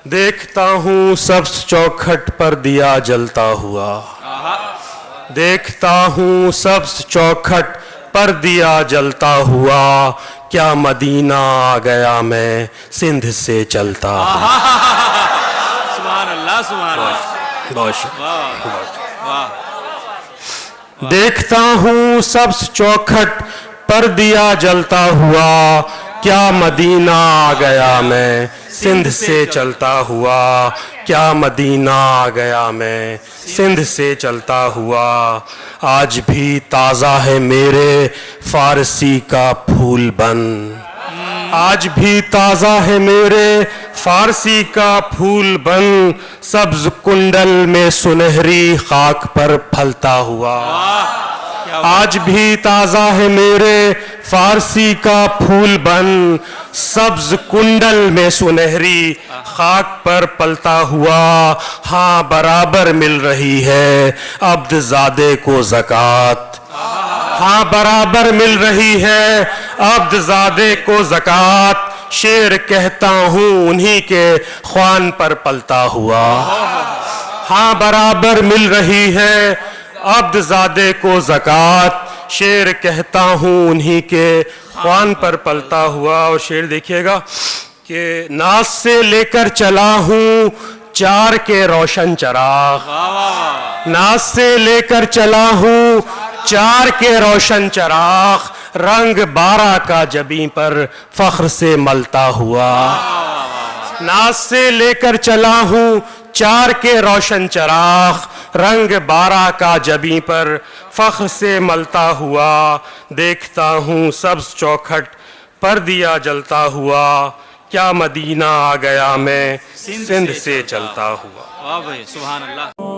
دیکھتا ہوں سبز چوکھٹ پر دیا جلتا ہوا، دیکھتا ہوں سبز چوکھٹ پر دیا جلتا ہوا، کیا مدینہ آ گیا میں سندھ سے چلتا ہوا۔ سبحان اللہ سبحان اللہ، بہت شکریہ۔ دیکھتا ہوں سبز چوکھٹ پر دیا جلتا ہوا، کیا مدینہ آ گیا میں سندھ سے چلتا ہوا، کیا مدینہ آ گیا میں سندھ سے چلتا ہوا۔ آج بھی تازہ ہے میرے فارسی کا پھول بن، آج بھی تازہ ہے میرے فارسی کا پھول بن، سبز کنڈل میں سنہری خاک پر پھلتا ہوا۔ آج بھی تازہ ہے میرے فارسی کا پھول بن، سبز کنڈل میں سنہری خاک پر پلتا ہوا۔ ہاں برابر مل رہی ہے عبد زادے کو زکوٰۃ، ہاں برابر مل رہی ہے عبد زادے کو زکوٰۃ، شعر کہتا ہوں انہی کے خوان پر پلتا ہوا۔ ہاں برابر مل رہی ہے عبد زادے کو زکوٰۃ، شعر کہتا ہوں انہی کے خوان پر پلتا ہوا۔ اور شعر دیکھیے گا کہ ناز سے لے کر چلا ہوں چار کے روشن چراغ، ناز سے لے کر چلا ہوں چار کے روشن چراغ، رنگ بارہ کا جبیں پر فخر سے ملتا ہوا۔ ناز سے لے کر چلا ہوں چار کے روشن چراغ، رنگ بارہ کا جبیں پر فخر سے ملتا ہوا۔ دیکھتا ہوں سبز چوکھٹ پر دیا جلتا ہوا، کیا مدینہ آ گیا میں سندھ سے چلتا ہوا۔ واہ بھائی سبحان اللہ۔